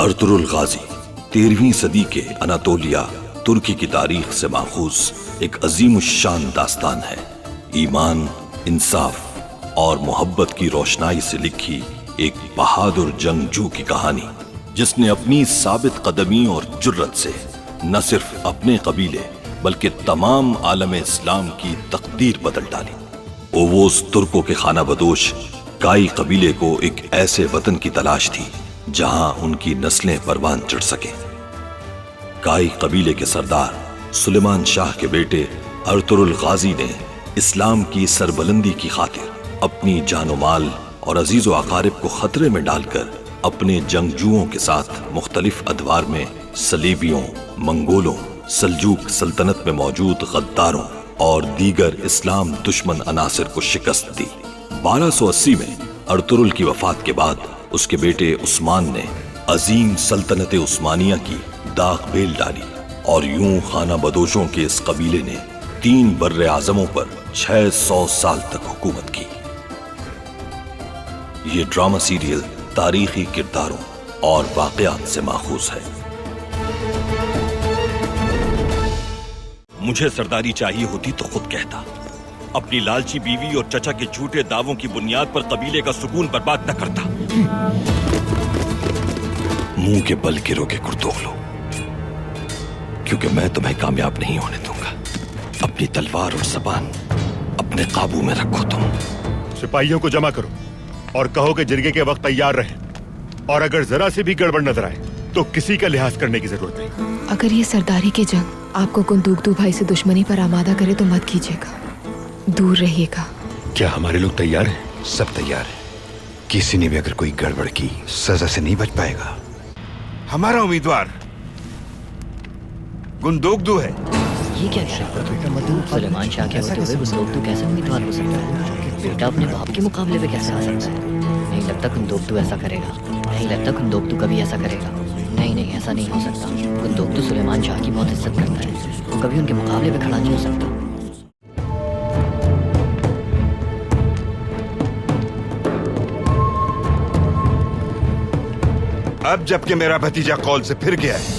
Ertugrul गाजी 13वीं सदी के Anatolia तुर्की की तारीख से माखूज एक अजीमुश्शान दास्तान है। ईमान, इंसाफ और मोहब्बत की रोशनाई से लिखी एक बहादुर जंगजू की कहानी, जिसने अपनी साबित कदमी और जुर्रत से न सिर्फ अपने कबीले बल्कि तमाम आलम इस्लाम की तकदीर बदल डाली। ओवोस तुर्कों के खाना बदोश काई कबीले को एक ऐसे वतन की तलाश थी जहां उनकी नस्लें परवान चढ़ सके। काई कबीले के सरदार सुलेमान शाह के बेटे अर्तुरुल गाजी ने इस्लाम की सरबलंदी की खातिर अपनी जानो माल और अजीजो अकारिब को खतरे में डालकर अपने जंगजुओं के साथ मुख्तलिफ अदवार में सलीबियों, मंगोलों, सल्जूक सल्तनत में मौजूद गद्दारों और दीगर इस्लाम दुश्मन अनासिर को शिकस्त दी। 1280 में अर्तुरुल की वफात के बाद उसके बेटे उस्मान ने अजीम सल्तनत उस्मानिया की दाग बेल डाली और यूं खाना बदोशों के इस कबीले ने 3 बर्रे आजमों पर 600 साल तक हुकूमत की। ये ड्रामा सीरियल तारीखी किरदारों और वाकयात से माखूज है। मुझे सरदारी चाहिए होती तो खुद कहता। अपनी लालची बीवी और चचा के झूठे दावों की बुनियाद पर कबीले का सुकून बर्बाद न करता। मुंह के बल गिरोगे कुर्तोगलो, क्योंकि मैं तुम्हें कामयाब नहीं होने दूंगा। अपनी तलवार और ज़बान अपने काबू में रखो। तुम सिपाहियों को जमा करो और कहो कि जिरगे के वक्त तैयार रहें, और अगर जरा से भी गड़बड़ नजर आए तो किसी का लिहाज करने की जरूरत नहीं। अगर ये सरदारी के जंग आपको कुंदूकदू भाई से दुश्मनी पर आमादा करे तो मत कीजिएगा, दूर रहिएगा। क्या हमारे लोग तैयार हैं? सब तैयार है। किसी ने भी अगर कोई गड़बड़ की सजा से नहीं बच पाएगा। हमारा उम्मीदवार गुंदोकदू है। ये क्या कह रहा है? सुलेमान शाह के होते हुए गुंदोकदू कैसे उम्मीदवार हो सकता है? बेटा अपने बाप के मुकाबले में कैसे आ सकता है? नहीं लगता गुंदोकदू ऐसा करेगा। नहीं लगता गुंदोकदू कभी ऐसा करेगा। नहीं, ऐसा नहीं हो सकता। गुंदोकदू सुलेमान शाह की बहुत इज्जत करता है, वो कभी उनके मुकाबले में खड़ा नहीं हो सकता। अब जबकि मेरा भतीजा कौल से फिर गया है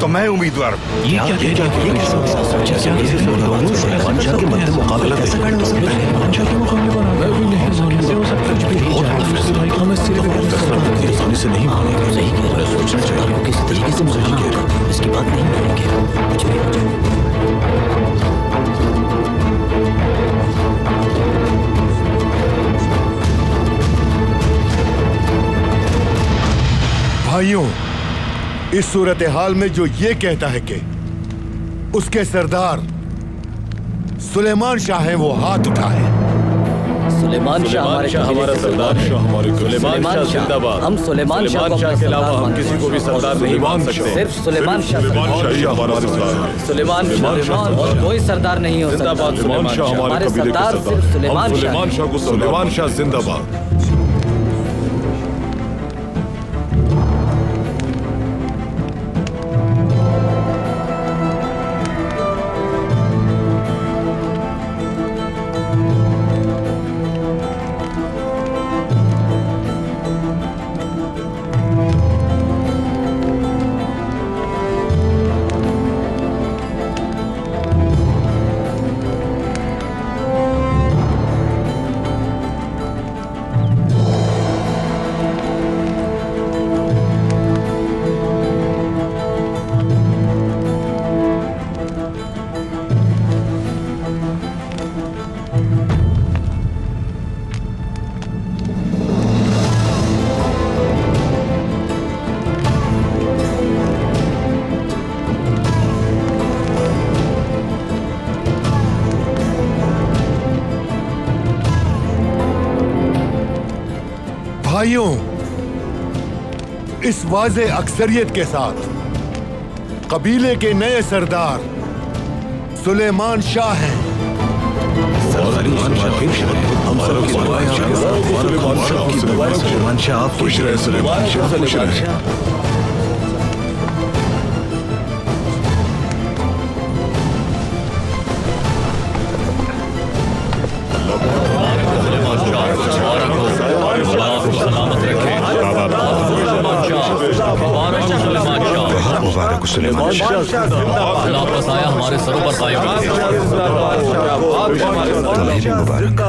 तो मैं उम्मीदवार हूं। ये क्या कह रहा है? सुलेमान शाह के मुकाबला कैसे खड़ा हो सकता है? सुलेमान शाह के मुकाबले पर मैं भी नहीं कैसे हो सकता? कुछ भी बहुत बड़ा भाई, हम इस सिरे पे आसानी से नहीं मानेंगे। सही कह रहे हो, सोचना चाहिए किस तरीके से मानना होगा। इसकी बात नहीं मानेंगे, कुछ भी हो जाए। भाइयों, इस सूरत हाल में जो ये कहता है कि उसके सरदार सुलेमान शाह है, वो हाथ उठाए। सुलेमान शाह हमारा सरदार है। सुलेमान शाह जिंदाबाद। हम सुलेमान शाह के अलावा हम किसी को भी सरदार नहीं मान सकते। सिर्फ सुलेमान शाह हमारा सरदार है। सुलेमान शाह और कोई सरदार नहीं हो सकता। सुलेमान शाह हमारे सरदार सिर्फ सुलेमान शाह को सुलेमान शाह जिंदाबाद। भाइयों, इस वाज़े अक्सरियत के साथ कबीले के नए सरदार सुलेमान शाह हैं। सुलेमान शाह आप खुश रहे। सुलेमान शाह खुश रहे। को सुलेमान शाह अल्लाह का साया हमारे सरों पर कायम रहे। तुम्हें भी मुबारक।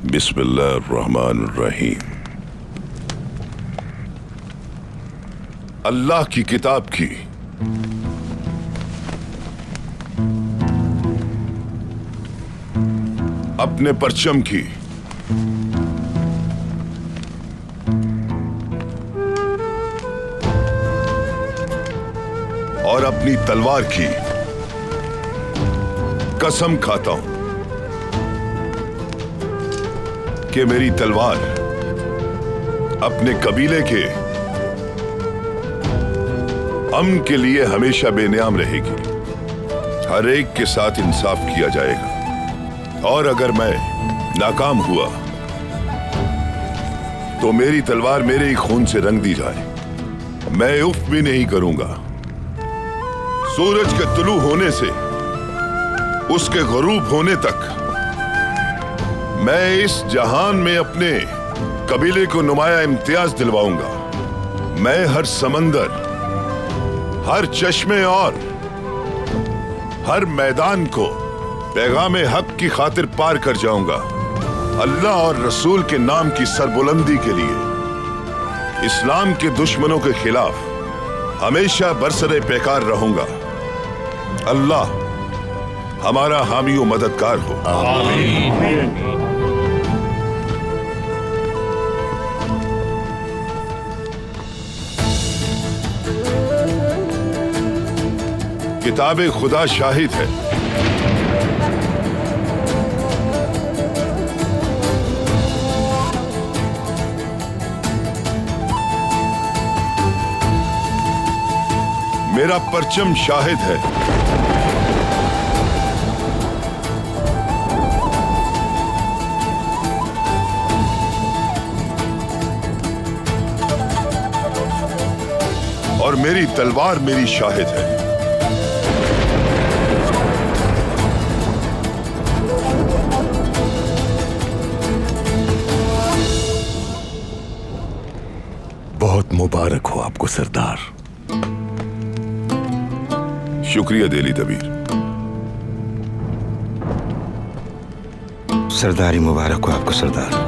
बिस्मिल्लाहिर्रहमानिर्रहीम। अल्लाह की किताब की अपने परचम की और अपनी तलवार की कसम खाता हूं कि मेरी तलवार अपने कबीले के अमन के लिए हमेशा बेनियाम रहेगी। हर एक के साथ इंसाफ किया जाएगा और अगर मैं नाकाम हुआ तो मेरी तलवार मेरे ही खून से रंग दी जाए। मैं उफ भी नहीं करूंगा। सूरज के तुलू होने से उसके गुरूब होने तक मैं इस जहान में अपने कबीले को नुमाया इम्तियाज दिलवाऊंगा। मैं हर समंदर, हर चश्मे और हर मैदान को पैगामे हक की खातिर पार कर जाऊंगा। अल्लाह और रसूल के नाम की सरबुलंदी के लिए इस्लाम के दुश्मनों के खिलाफ हमेशा बरसरे पैकार रहूंगा। अल्लाह हमारा हामी व मददगार हो। आमीन। किताब खुदा शाहिद है। मेरा परचम शाहिद है। और मेरी तलवार मेरी शाहिद है। बहुत मुबारक हो आपको सरदार। शुक्रिया देली दबीर। सरदारी मुबारक हो आपको सरदार।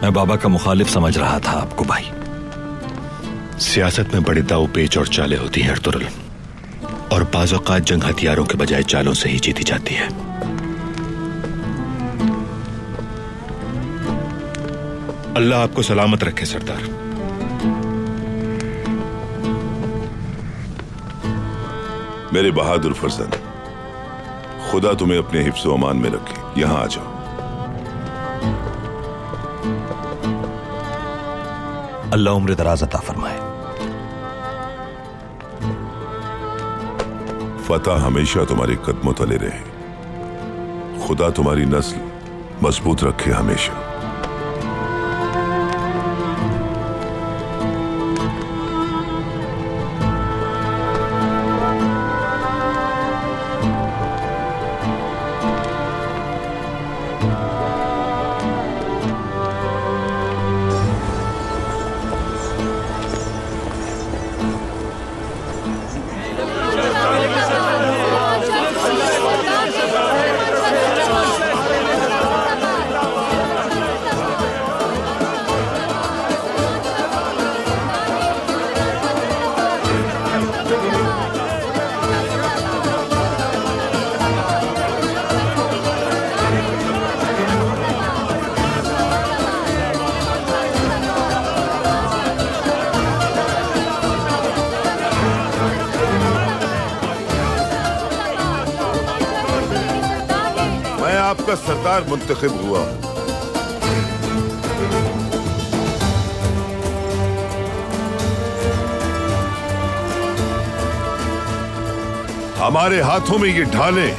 मैं बाबा का मुखालिफ समझ रहा था आपको भाई। सियासत में बड़े दाव पेच और चालें होती हैं अर्तुगरुल, और बाज़ औक़ात जंग हथियारों के बजाय चालों से ही जीती जाती है। अल्लाह आपको सलामत रखे सरदार। मेरे बहादुर फर्जंद, खुदा तुम्हें अपने हिफ्ज़ व अमान में रखे। यहां आ जाओ। अल्लाह उम्र दराज अता फरमाए। फतह हमेशा तुम्हारे कदमों तले रहे। खुदा तुम्हारी नस्ल मजबूत रखे हमेशा। आपका सरदार मुंतखब हुआ हूं। हमारे हाथों में ये ढालें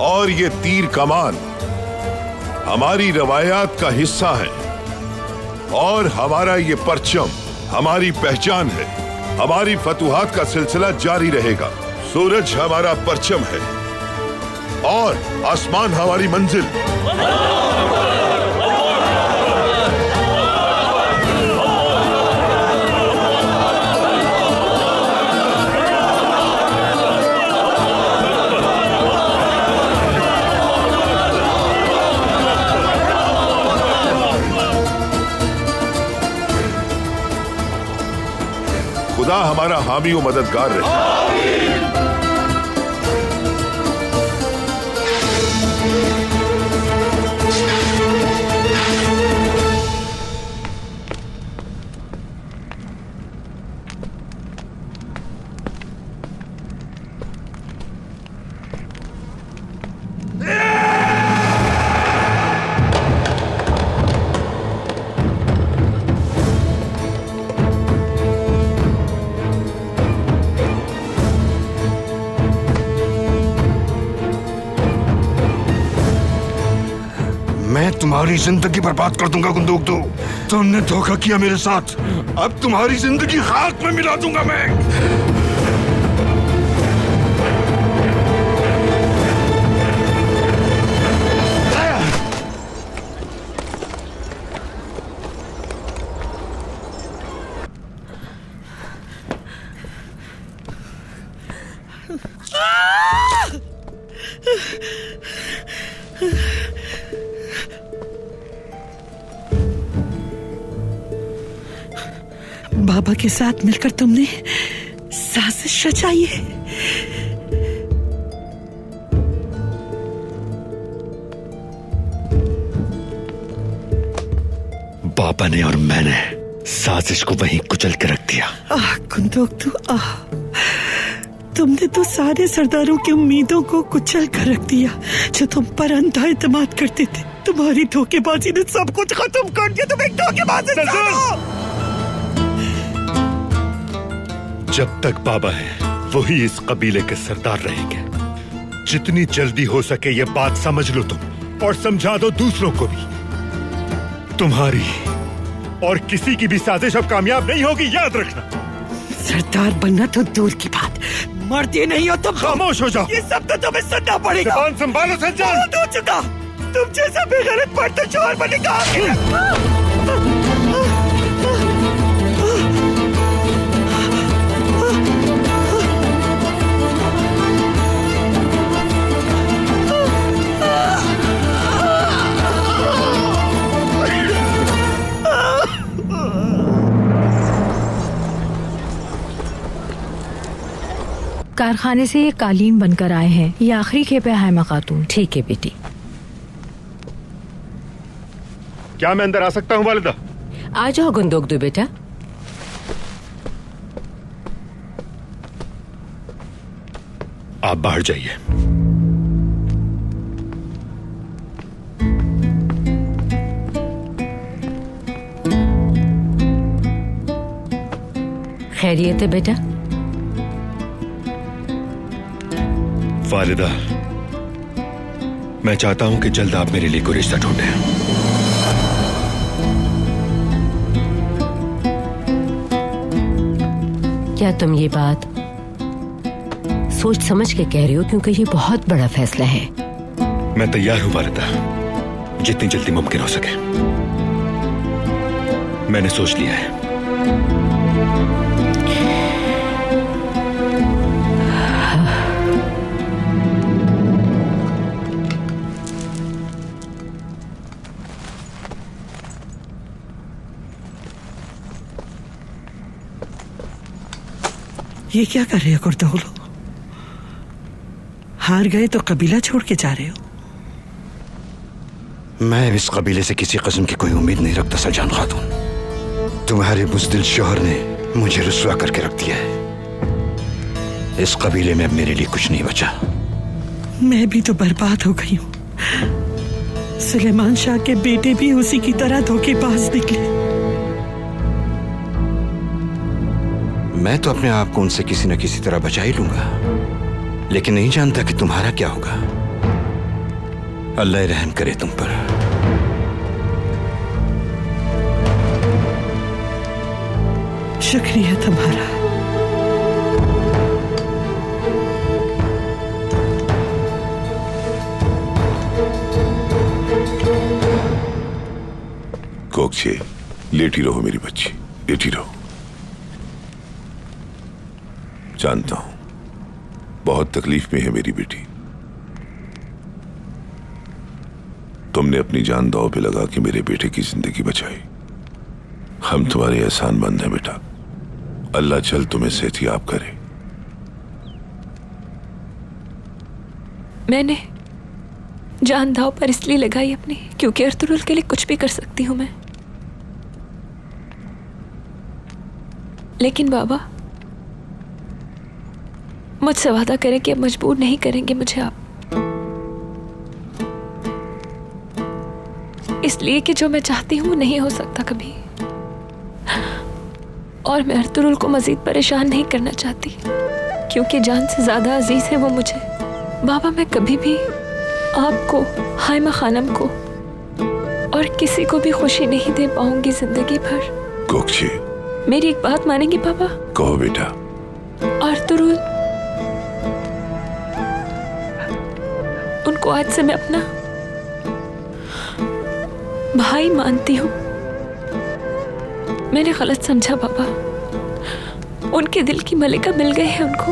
और ये तीर कमान हमारी रवायात का हिस्सा है और हमारा ये परचम हमारी पहचान है। हमारी फतुहात का सिलसिला जारी रहेगा। सूरज हमारा परचम है और आसमान हमारी मंजिल। खुदा हमारा हामी और मददगार रहे। तुम्हारी जिंदगी बर्बाद कर दूंगा गुंदोकतू। तुमने धोखा किया मेरे साथ, अब तुम्हारी जिंदगी खाक में मिला दूंगा मैं। बाबा के साथ मिलकर तुमने साजिश रचाई है। बाबा ने और मैंने साजिश को वहीं कुचल के रख दिया। गुंदोकतू, तुमने तो सारे सरदारों की उम्मीदों को कुचल कर रख दिया जो तुम पर अंधा एतमाद करते थे। तुम्हारी धोखेबाजी ने सब कुछ खत्म कर दिया। तुम एक धोखेबाज इंसान हो। जब तक बाबा है वही इस कबीले के सरदार रहेंगे। जितनी जल्दी हो सके ये बात समझ लो तुम, और समझा दो दूसरों को भी। तुम्हारी और किसी की भी साजिश अब कामयाब नहीं होगी, याद रखना। सरदार बनना तो दूर की बात, मरते नहीं हो तुम। खामोश हो जाओ। ये सब तो तुम्हें सुनना पड़ेगा। ज़ुबान संभालो सज्जान। बहुत हो चुका। तुम जैसा बेगैरत पड़ता शोहर बने का। कारखाने से ये कालीन बनकर आए हैं। ये आखिरी खेप है हाइमा खातून। ठीक है बेटी। क्या मैं अंदर आ सकता हूँ वालिदा? आ जाओ गुंदोकतू बेटा। आप बाहर जाइए। खैरियत है बेटा? वालिदा, मैं चाहता हूं कि जल्द आप मेरे लिए कोई रिश्ता ढूंढें। क्या तुम ये बात सोच समझ के कह रहे हो? क्योंकि ये बहुत बड़ा फैसला है। मैं तैयार हूं वालिदा, जितनी जल्दी मुमकिन हो सके। मैंने सोच लिया है। ये क्या कर रहे हो गुरदोगलो? हार गए तो कबीला छोड़ के जा रहे हो? मैं इस कबीले से किसी किस्म की कोई उम्मीद नहीं रखता सजान खातून। तुम्हारे बुज़दिल शोहर ने मुझे रुस्वा करके रख दिया है। इस कबीले में अब मेरे लिए कुछ नहीं बचा। मैं भी तो बर्बाद हो गई हूँ। सुलेमान शाह के बेटे भी उसी की तरह धोखेबाज निकले। मैं तो अपने आप को उनसे किसी न किसी तरह बचा ही लूंगा, लेकिन नहीं जानता कि तुम्हारा क्या होगा। अल्लाह रहम करे तुम पर। शुक्रिया तुम्हारा। कोकछे, लेटी रहो मेरी बच्ची, लेटी रहो। जानता हूं बहुत तकलीफ में है मेरी बेटी। तुमने अपनी जान दांव पे लगा के मेरे बेटे की जिंदगी बचाई। हम तुम्हारे एहसानमंद हैं बेटा। अल्लाह चल तुम्हें सेहतियाब करे। मैंने जान दांव पर इसलिए लगाई अपनी, क्योंकि अर्तुगरुल के लिए कुछ भी कर सकती हूं मैं। लेकिन बाबा, मुझसे वादा करें कि अब मजबूर नहीं करेंगे मुझे आप, इसलिए कि जो मैं चाहती हूं वो नहीं हो सकता कभी। और मैं अर्तुगरुल को मजीद परेशान नहीं करना चाहती, क्योंकि जान से ज्यादा अजीज है वो मुझे। बाबा, मैं कभी भी आपको, हाइमा खानम को और किसी को भी खुशी नहीं दे पाऊंगी जिंदगी भर। कोकछे, मेरी एक बात मानेंगे बाबा? कहो बेटा। अर्तुगरुल, उनको आज से मैं अपना भाई मानती हूँ। मैंने गलत समझा बाबा। उनके दिल की मलिका मिल गई है उनको,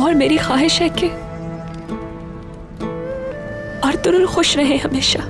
और मेरी ख्वाहिश है कि अर्तुगरुल खुश रहे हमेशा।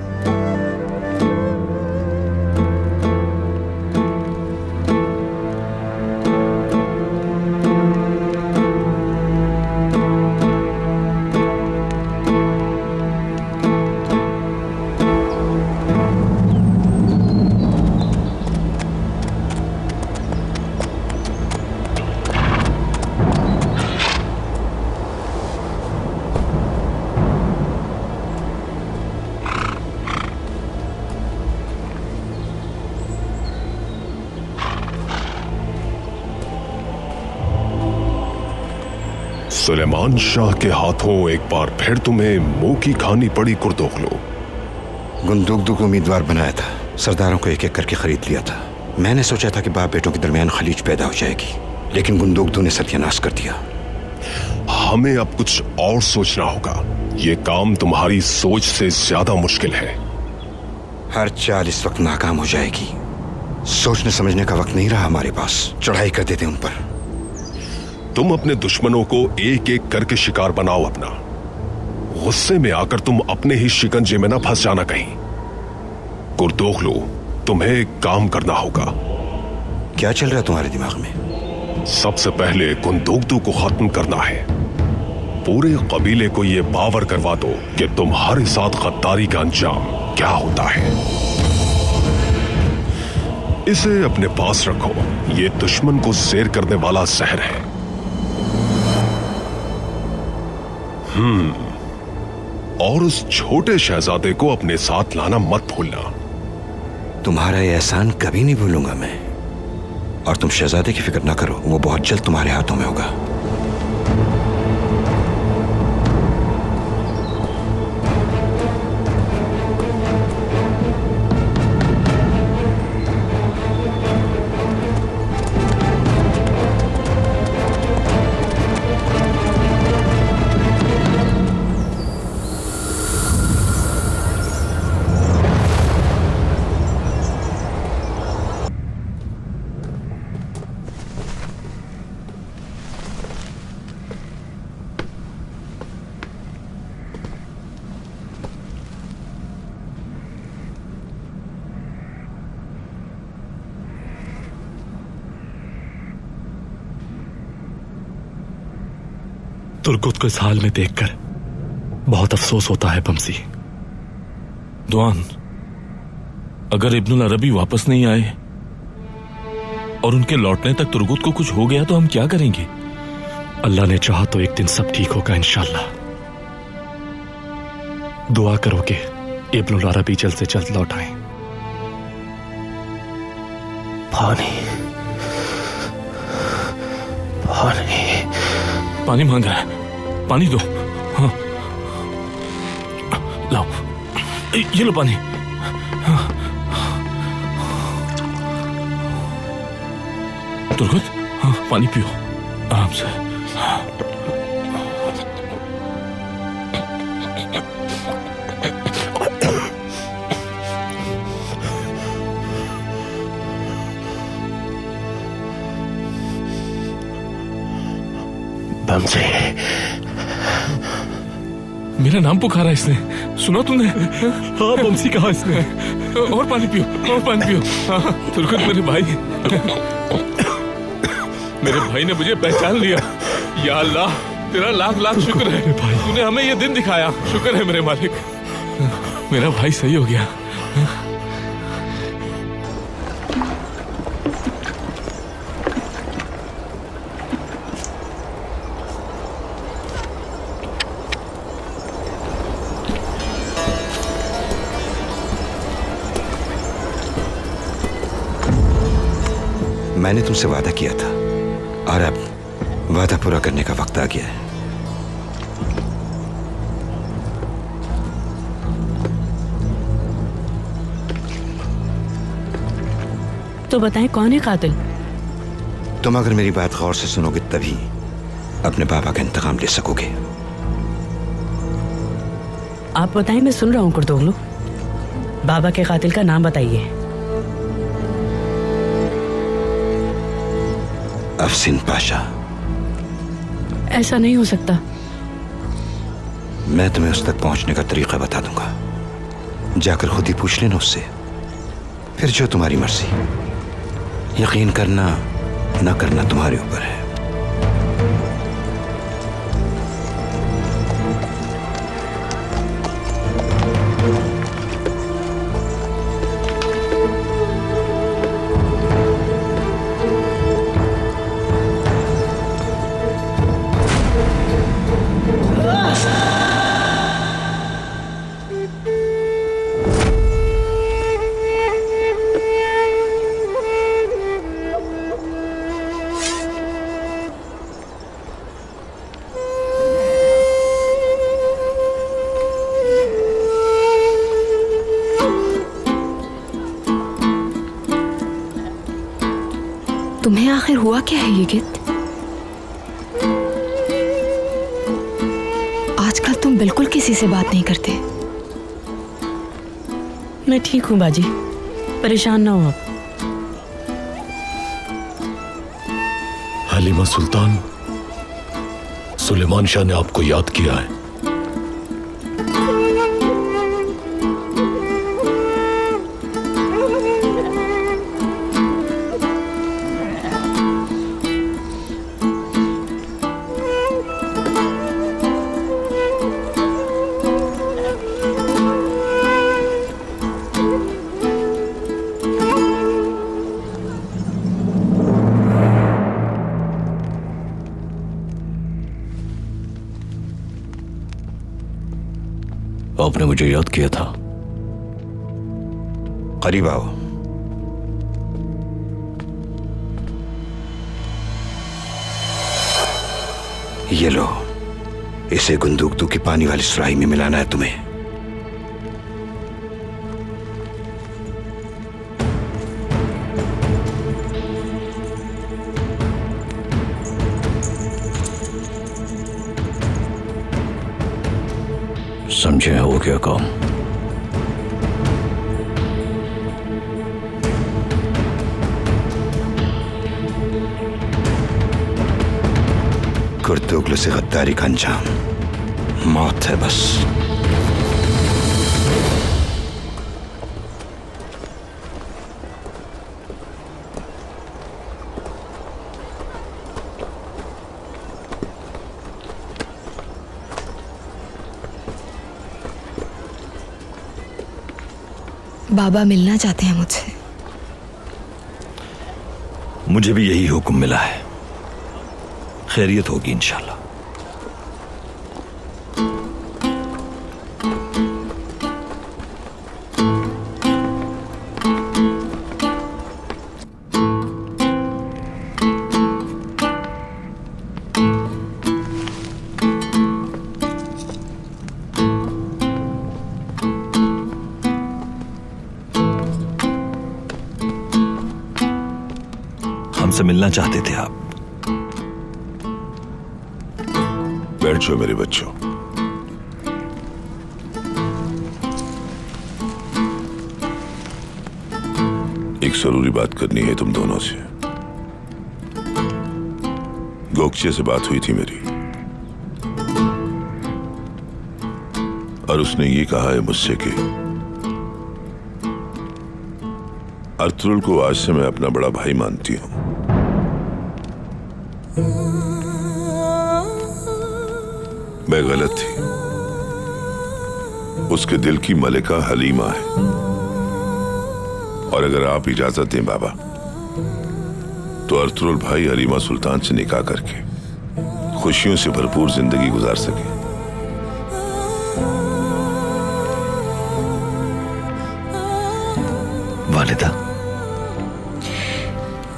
सुलेमान शाह के हाथों एक बार फिर तुम्हें मुंह की खानी पड़ी कुर्दोगलू। गुंदुगदू को उम्मीदवार बनाया था, सरदारों को एक एक करके खरीद लिया था। मैंने सोचा था कि बाप बेटों के दरमियान खलीज पैदा हो जाएगी, लेकिन गुंदुगदू ने सत्यानाश कर दिया। हमें अब कुछ और सोचना होगा। ये काम तुम्हारी सोच से ज्यादा मुश्किल है। हर चाल इस वक्त नाकाम हो जाएगी। सोचने समझने का वक्त नहीं रहा हमारे पास। चढ़ाई कर देते उन पर। तुम अपने दुश्मनों को एक एक करके शिकार बनाओ अपना। गुस्से में आकर तुम अपने ही शिकंजे में ना फंस जाना कहीं। कुर्दोगलू, तुम्हें एक काम करना होगा। क्या चल रहा है तुम्हारे दिमाग में? सबसे पहले गुंदुगदू को खत्म करना है। पूरे कबीले को यह बावर करवा दो कि तुम्हारे साथ गद्दारी का अंजाम क्या होता है। इसे अपने पास रखो। ये दुश्मन को ज़ेर करने वाला जहर है। और उस छोटे शहजादे को अपने साथ लाना मत भूलना। तुम्हारा ये एहसान कभी नहीं भूलूंगा मैं। और तुम शहजादे की फिक्र ना करो, वो बहुत जल्द तुम्हारे हाथों में होगा। तुर्गुत को इस हाल में देखकर बहुत अफसोस होता है बमसी। दुआन, अगर इब्नुल अरबी वापस नहीं आए और उनके लौटने तक तुर्गुत को कुछ हो गया तो हम क्या करेंगे? अल्लाह ने चाहा तो एक दिन सब ठीक होगा इंशाअल्लाह। दुआ करो कि इब्नुल अरबी जल्द से जल्द लौट आए। पानी पानी पानी मांग रहा है, पानी दो। हाँ लाओ, ये लो पानी। तुर्गत, हाँ पानी पियो आराम से। बमसे, मेरा नाम पुकारा इसने, सुना तुमने? हाँ बमसी कहा इसने। और पानी पियो, और पानी पियो। हाँ तुर्गत मेरे भाई, मेरे भाई ने मुझे पहचान लिया। या अल्लाह, तेरा लाख लाख शुक्र है भाई, तूने हमें ये दिन दिखाया। शुक्र है मेरे मालिक, मेरा भाई सही हो गया। मैंने तुमसे वादा किया था और अब वादा पूरा करने का वक्त आ गया है। तो बताएं कौन है कातिल? तुम अगर मेरी बात गौर से सुनोगे तभी अपने बाबा का इंतकाम ले सकोगे। आप बताएं, मैं सुन रहा हूँ कुर्तोगलू। बाबा के कातिल का नाम बताइए। अफसिन पाशा। ऐसा नहीं हो सकता। मैं तुम्हें उस तक पहुंचने का तरीका बता दूंगा, जाकर खुद ही पूछ लेना उससे। फिर जो तुम्हारी मर्जी, यकीन करना ना करना तुम्हारे ऊपर है। तुम्हें आखिर हुआ क्या है ये गित? आजकल तुम बिल्कुल किसी से बात नहीं करते। मैं ठीक हूँ बाजी, परेशान ना हो आप। हलीमा सुल्तान, सुलेमान शाह ने आपको याद किया है। आपने मुझे याद किया था। करीब आओ। ये लो, इसे गुंदुकदू की पानी वाली सुराही में मिलाना है तुम्हें। समझे हो गया काम। कुर्तुगलू से गद्दारी का अंजाम मौत है बस। बाबा मिलना चाहते हैं मुझसे। मुझे भी यही हुक्म मिला है। खैरियत होगी इंशाल्लाह। हमसे मिलना चाहते थे आप। बैठ जाओ मेरे बच्चों। एक जरूरी बात करनी है तुम दोनों से। गोकचे से बात हुई थी मेरी, और उसने ये कहा है मुझसे कि अर्तुल को आज से मैं अपना बड़ा भाई मानती हूं। मैं गलत थी। उसके दिल की मलिका हलीमा है, और अगर आप इजाजत दें बाबा, तो अर्तुल भाई हलीमा सुल्तान से निकाह करके खुशियों से भरपूर जिंदगी गुजार सके। वालिदा,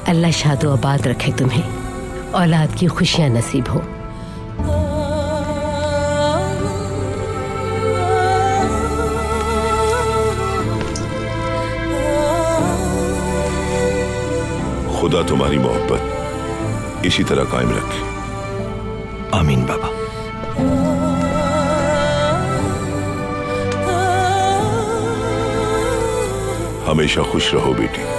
अल्लाह शादो आबाद रखे तुम्हें, औलाद की खुशियां नसीब हो। खुदा तुम्हारी मोहब्बत इसी तरह कायम रखे। आमीन बाबा। हमेशा खुश रहो बेटी।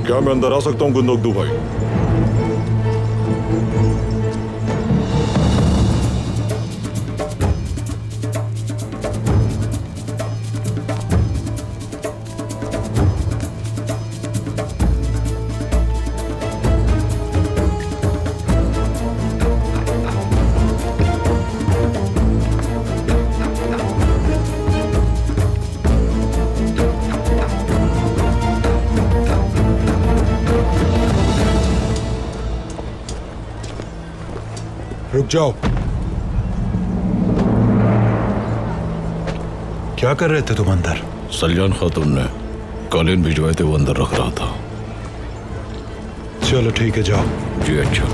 क्या मैं अंदर आ सकता हूँ गुंदोगदू भाई? रुक जाओ। क्या कर रहे थे तुम अंदर? सलजान खातून ने कालीन भिजवाए थे, वो अंदर रख रहा था। चलो ठीक है, जाओ। जी अच्छा।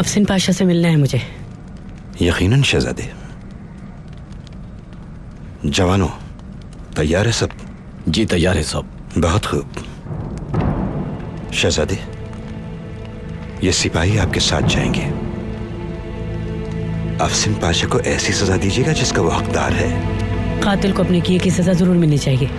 अफसिन पाशा से मिलना है मुझे। यकीनन शहजादे। जवानों, तैयार है सब? जी तैयार है सब। बहुत खूब। शहजादे, ये सिपाही आपके साथ जाएंगे। अफसिन पाशा को ऐसी सजा दीजिएगा जिसका वो हकदार है। कातिल को अपने किए की सजा जरूर मिलनी चाहिए।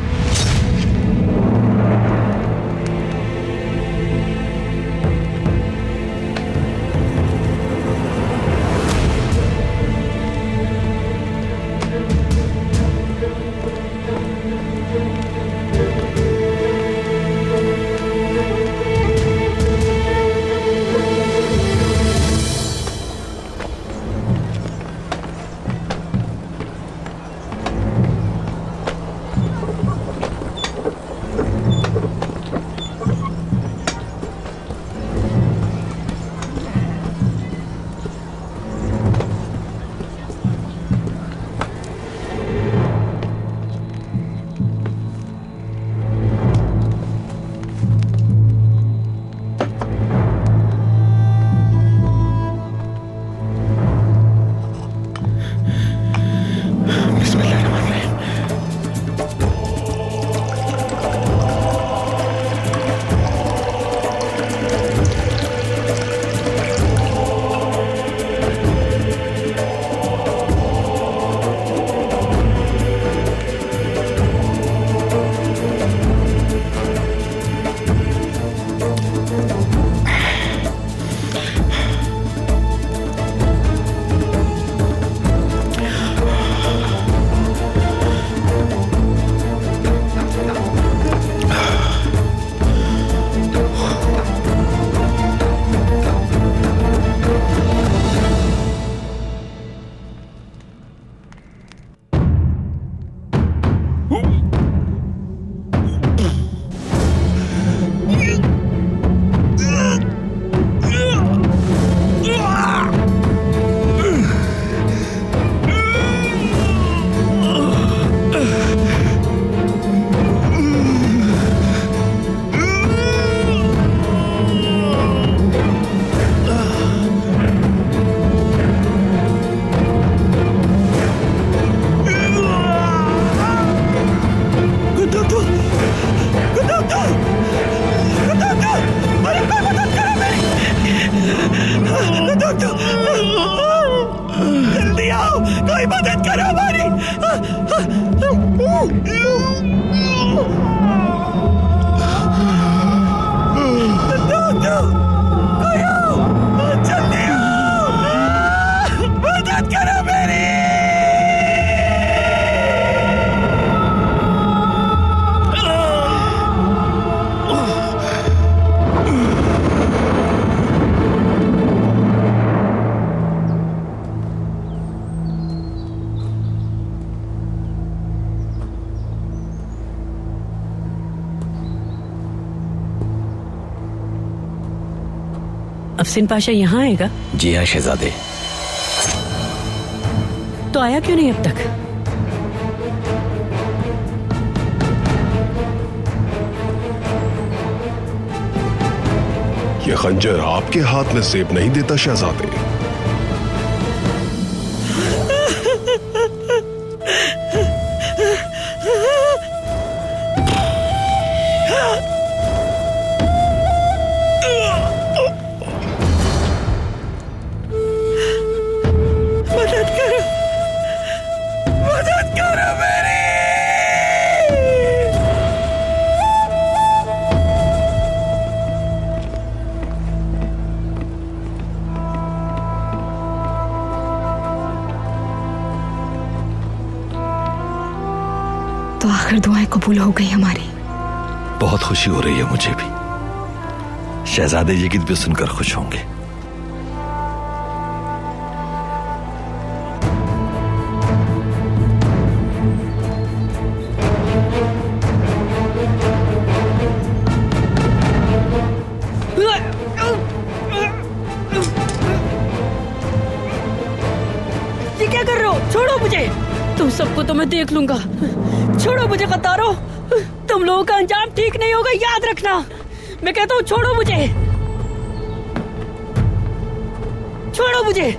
जल्दी आओ, कोई मदद करो हमारी। कोई आओ, जल्दी आओ, मदद करो मेरी। अफसिन पाशा यहाँ आएगा? जी हाँ शहजादे। तो आया क्यों नहीं अब तक? ये खंजर आपके हाथ में सेब नहीं देता शहजादे। तो आखिर दुआएं कबूल हो गई हमारी। बहुत खुशी हो रही है मुझे भी। शहजादे ये गीत भी सुनकर खुश होंगे। ये क्या कर रहे हो? छोड़ो मुझे। तुम सबको तो मैं देख लूंगा। छोड़ो मुझे गद्दारो। तुम लोगों का अंजाम ठीक नहीं होगा, याद रखना। मैं कहता हूँ छोड़ो मुझे, छोड़ो मुझे।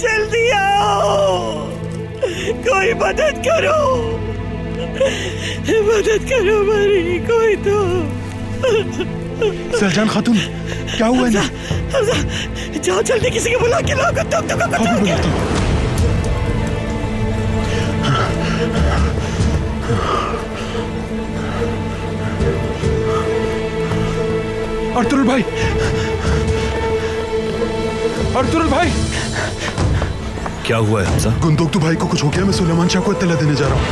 जल्दी आओ, कोई मदद करो, मदद करो हमारी कोई तो। सलजान खातून, क्या हुआ है? जाओ जल्दी किसी को बुला के लाओ। अर्तुल भाई, अर्तुल भाई, क्या हुआ है हमजा? गुंदोक्तू भाई को कुछ हो गया। मैं सुलेमान शाह को इत्तला देने जा रहा हूँ।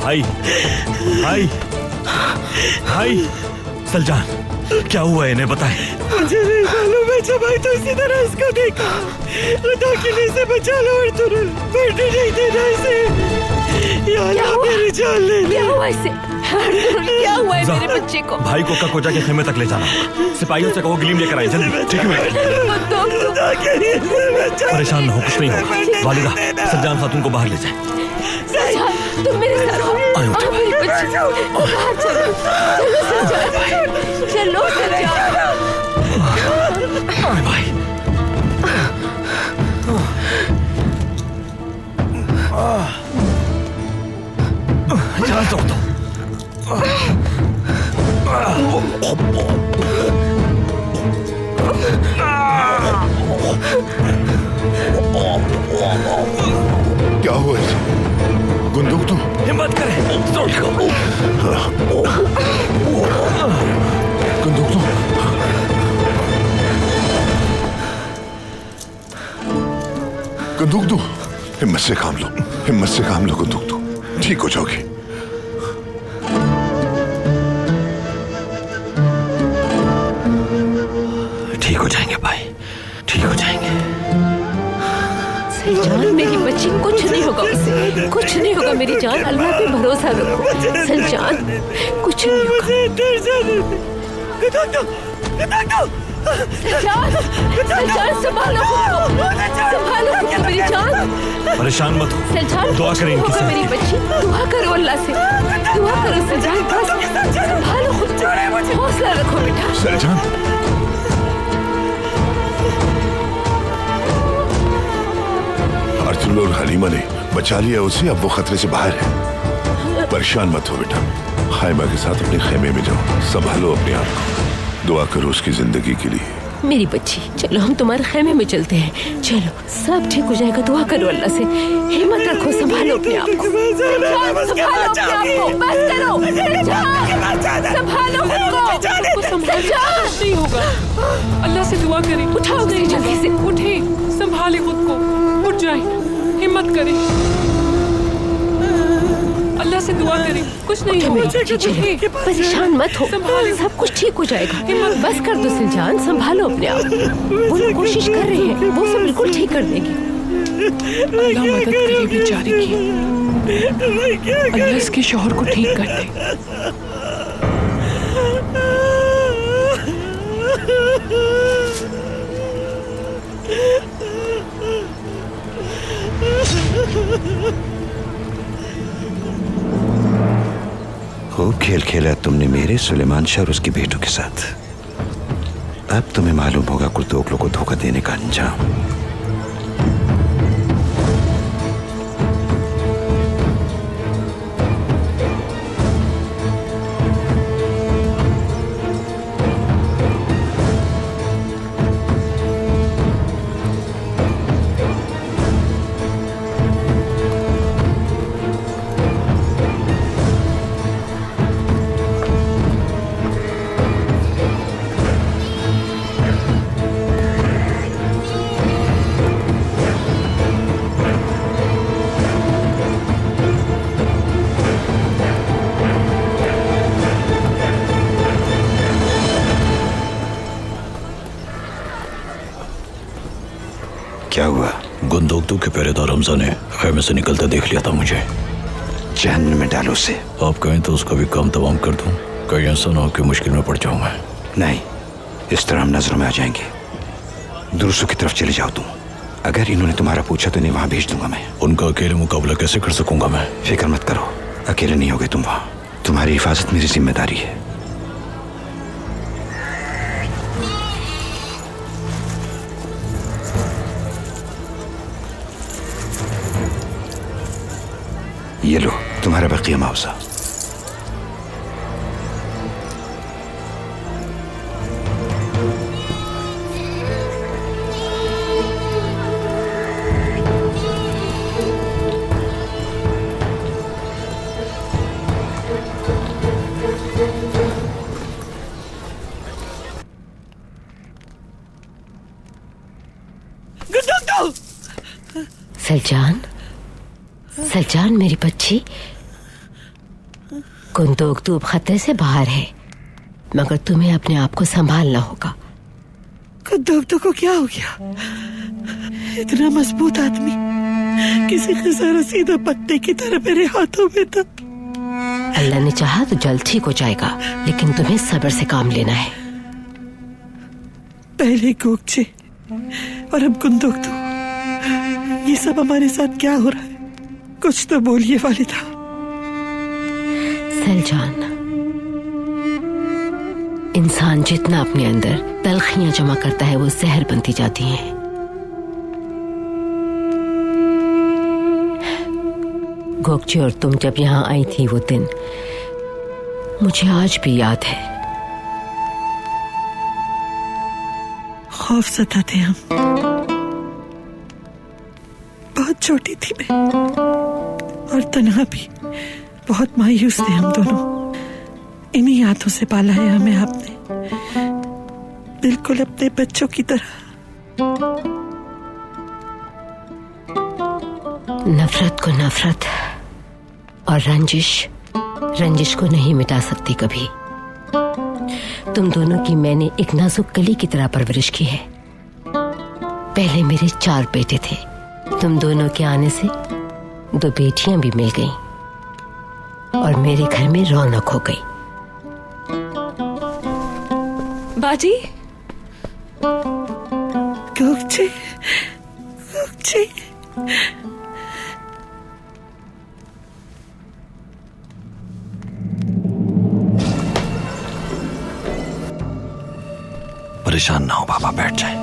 भाई भाई भाई, सलजान क्या हुआ है, इन्हें बताएं। मुझे नहीं मालूम है, जब आई तो इसी तरह इसको देखा। खुदा के लिए से बचा लो अर्तुल, बैठने नहीं देना इसे। या अल्लाह मेरी जान ले। क्या हुआ इसे? क्या हुआ है मेरे बच्चे को? भाई को ककोजा के खेमे तक ले जाना। सिपाहियों से कहो गलीम लेकर आए जल्दी। ठीक है। परेशान न हो, कुछ नहीं होगा। वालिदा, सलजान खातून को बाहर ले जाए। तुम मेरे साथ आओ, मेरे बच्चे बाहर चलो, चलो सलजान। भाई चल तो कुंदुक्तू, हिम्मत से काम लो, हिम्मत से काम लो कुंदुक्तू, ठीक हो जाओगे। ठीक हो जाएंगे भाई, ठीक हो जाएंगे। सलजान मेरी बच्ची, कुछ नहीं होगा उसे, कुछ नहीं होगा मेरी जान, अल्लाह पे भरोसा रखो। सलजान कुछ नहीं होगा। सलजान संभालो खुद को, संभालो खुद को मेरी जान। परेशान मत हो, सलजान दुआ करें इनकी सेहत मेरी बच्ची, दुआ करो अल्लाह से, दुआ करो सलजान, बस संभालो खुद को, हौसला रखो बेटा। सलजान, अर्तुल और हलीमा ने बचा लिया उसे, अब वो खतरे से बाहर है। परेशान मत हो बेटा, हाइमा के साथ अपने खेमे में जाओ, संभालो अपने आप को, दुआ करो उसकी जिंदगी के लिए। मेरी बच्ची चलो हम तुम्हारे खेमे में चलते हैं, चलो सब ठीक हो जाएगा, दुआ करो अल्लाह से, हिम्मत रखो, संभालो अपने आप को, संभालो अपने आप को, बस करो, संभालो खुद को, नहीं होगा, अल्लाह से दुआ करें। उठाओ उसे जल्दी से, उठे, संभाले खुद को, उठ जाए, हिम्मत करें, अल्लाह से दुआ करें, कुछ नहीं होगा। परेशान मत हो, सब कुछ ठीक हो जाएगा, बस कर दो सलजान, संभालो अपने आप। वो लोग कोशिश कर रहे हैं, वो सब बिल्कुल ठीक कर देंगे। अल्लाह मदद करे बेचारी की, अल्लाह इसके शौहर को ठीक कर दे। खूब खेल खेला तुमने मेरे सुलेमान शाह और उसकी बेटों के साथ, अब तुम्हें मालूम होगा कुर्तोगलों को धोखा देने का अंजाम। क्या हुआ? गुंदोक्तू के पहरेदार हमजा ने खेमे से निकलते देख लिया था मुझे। जहन्नम में डालो उसे। आप कहें तो उसका भी काम तमाम कर दूं, कहीं ऐसा ना हो कि मुश्किल में पड़ जाऊं मैं। नहीं, इस तरह हम नजरों में आ जाएंगे। दुरुस्तों की तरफ चले जाओ तुम, अगर इन्होंने तुम्हारा पूछा तो इन्हें वहां भेज दूंगा मैं। उनका अकेले मुकाबला कैसे कर सकूंगा मैं? फिक्र मत करो, अकेले नहीं होगे तुम वहां, तुम्हारी हिफाजत मेरी जिम्मेदारी है। ये लो तुम्हारा बकिया मुआवजा। सलजान, सलजान मेरी बच्ची, गुंदोक्तू अब खतरे से बाहर है, मगर तुम्हें अपने आप को संभालना होगा। गुंदोक्तू को क्या हो गया? इतना मजबूत आदमी किसी का सारा सीधा पत्ते की तरह मेरे हाथों में था। अल्लाह ने चाहा तो जल्द ठीक हो जाएगा, लेकिन तुम्हें सब्र से काम लेना है। पहले गोकचे और अब गुंदोक्तू, ये सब हमारे साथ क्या हो रहा है? कुछ तो बोलिए वालिदा। सलजान, इंसान जितना अपने अंदर तलखियां जमा करता है वो जहर बनती जाती हैं। गोकचे और तुम जब यहाँ आई थी वो दिन मुझे आज भी याद है। खौफ सताते हम, बहुत छोटी थी मैं और तन्हा भी, बहुत मायूस थे हम दोनों। इन्हीं हाथों से पाला है हमें आपने, बिल्कुल अपने बच्चों की तरह। नफरत को नफरत और रंजिश को नहीं मिटा सकती कभी। तुम दोनों की मैंने एक नाजुक कली की तरह परवरिश की है। पहले मेरे 4 बेटे थे, तुम दोनों के आने से 2 बेटियां भी मिल गईं और मेरे घर में रौनक हो गई। बाजी, गोगचे, परेशान ना हो बाबा, बैठ जाए।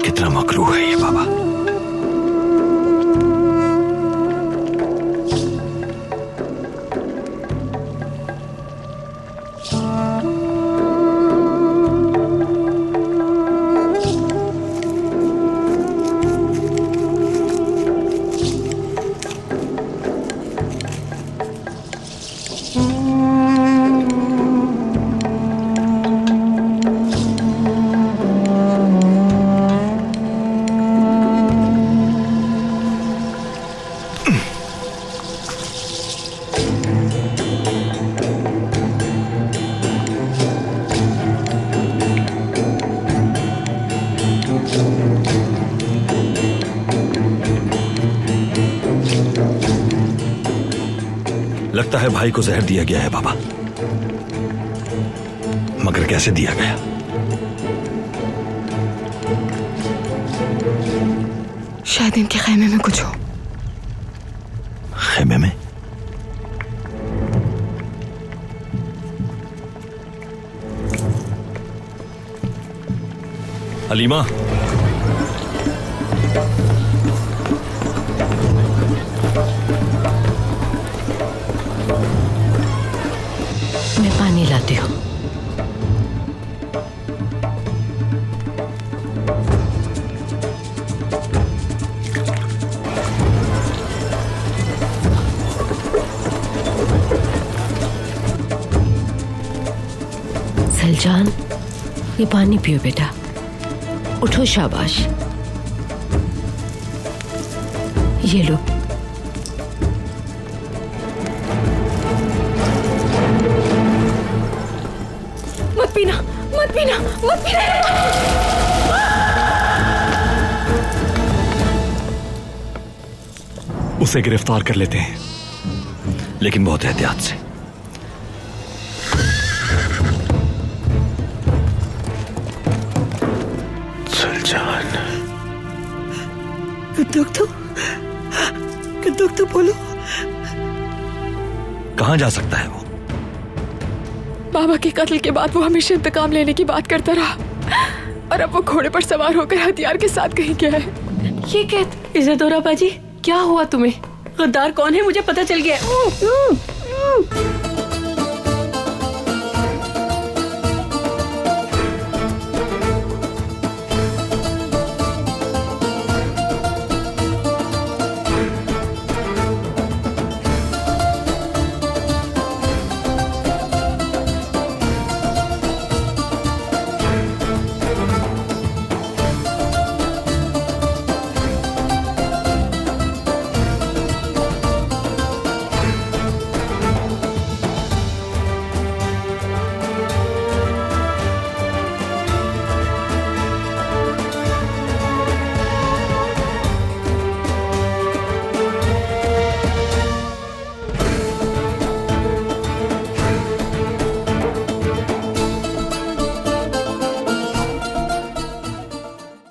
कितना मकरूह है ये बाबा। लगता है भाई को जहर दिया गया है बाबा, मगर कैसे दिया गया? शायद इनके खेमे में कुछ हो। खेमे में? हलीमा, मैं पानी लाती हूँ। सलजान, ये पानी पियो बेटा। उठो, शाबाश। ये लो। मत पीना, मत पीना, मत पीना। उसे गिरफ्तार कर लेते हैं, लेकिन बहुत एहतियात से। सुलझान, तो बोलो, कहां जा सकता है वो? बाबा के कत्ल के बाद वो हमेशा इंतकाम लेने की बात करता रहा, और अब वो घोड़े पर सवार होकर हथियार के साथ कहीं गया है। ये कहते इज़्ज़त-ओ-रा बाजी, क्या हुआ तुम्हें? गद्दार कौन है मुझे पता चल गया।